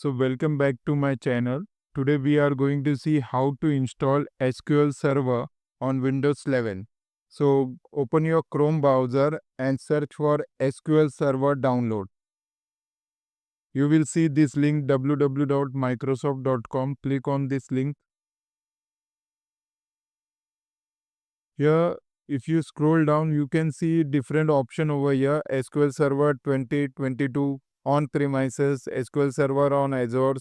So welcome back to my channel. Today we are going to see how to install SQL Server on Windows 11. So open your Chrome browser and search for SQL Server download. You will see this link www.microsoft.com. Click on this link. Here if you scroll down you can see different option over here. SQL Server 2022 on premises, SQL Server on Azure,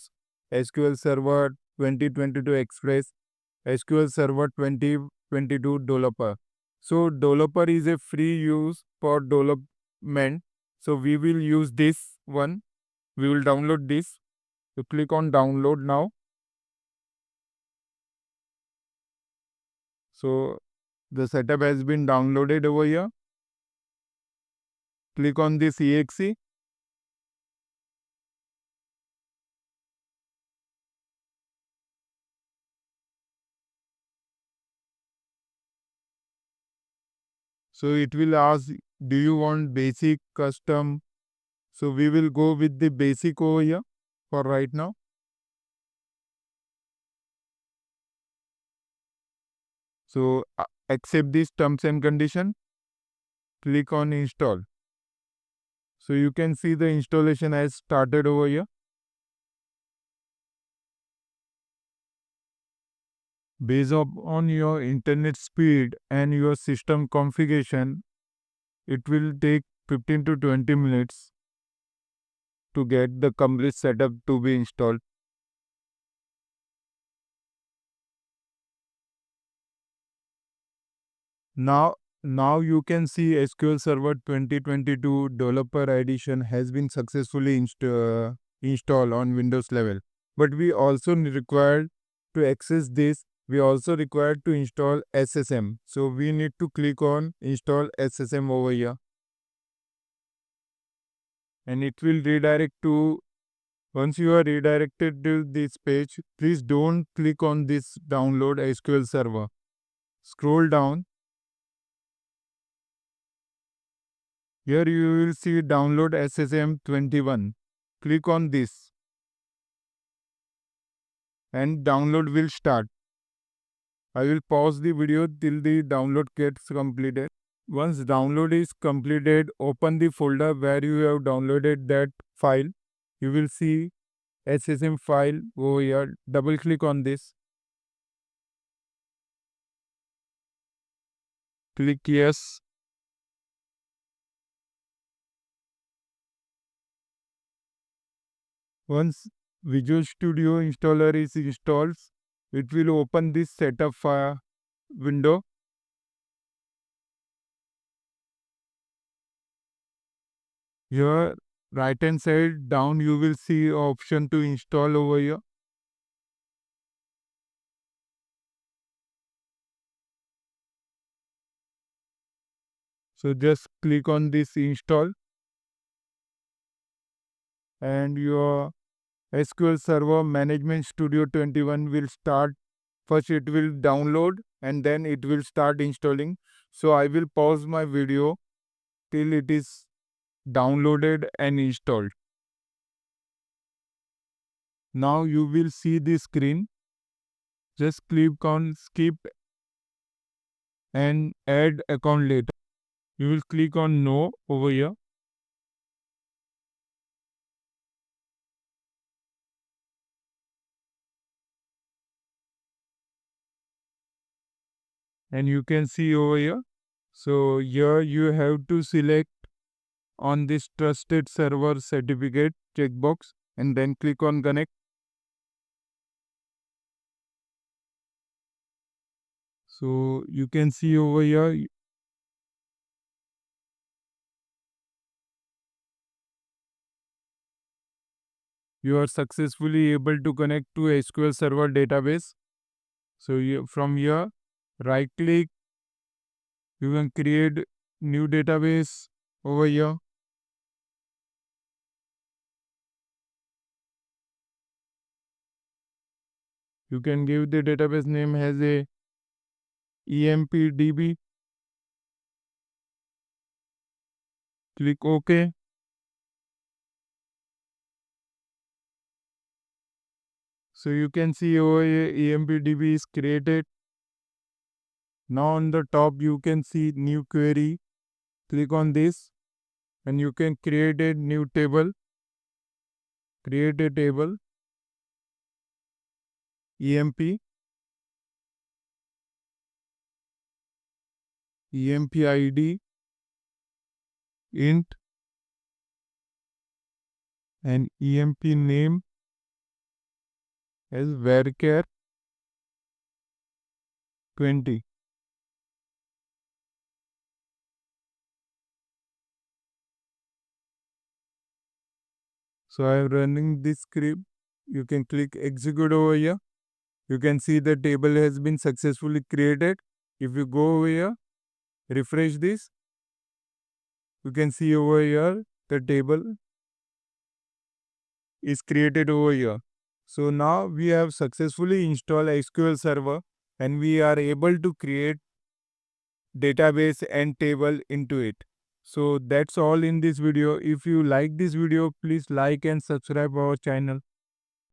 SQL Server 2022 Express, SQL Server 2022 Developer. So developer is a free use for development. So we will use this one. We will download this. You click on download now. So the setup has been downloaded over here. Click on this exe. So it will ask, do you want basic, custom? So we will go with the basic over here for right now. So accept these terms and condition. Click on install. So you can see the installation has started over here. Based on your internet speed and your system configuration, it will take 15 to 20 minutes to get the complete setup to be installed. Now you can see SQL Server 2022 Developer Edition has been successfully installed on Windows level. But we also required to access this. We also required to install SSM. So we need to click on install SSM over here. And it will redirect to, once you are redirected to this page, please don't click on this download SQL Server. Scroll down. Here you will see download SSM 21. Click on this and download will start. I will pause the video till the download gets completed. Once download is completed, open the folder where you have downloaded that file. You will see SSM file over here. Double click on this. Click yes. Once Visual Studio installer is installed, it will open this setup window. Here right hand side down you will see option to install over here. So just click on this install and your SQL Server Management Studio 21 will start. First it will download and then it will start installing. So I will pause my video till it is downloaded and installed. Now you will see the screen. Just click on skip and add account later. You will click on no over here. And you can see over here. So here you have to select on this trusted server certificate checkbox and then click on connect. So you can see over here you are successfully able to connect to SQL Server database. So from here right click, you can create new database over here. You can give the database name as a EMPDB. Click OK. So you can see over here EMPDB is created. Now on the top you can see new query. Click on this and you can create a new table. Create a table EMP ID int and EMP name as varchar 20. So I am running this script. You can click execute over here. You can see the table has been successfully created. If you go over here, refresh this, you can see over here the table is created over here. So now we have successfully installed SQL Server and we are able to create database and table into it. So that's all in this video. If you like this video, please like and subscribe our channel.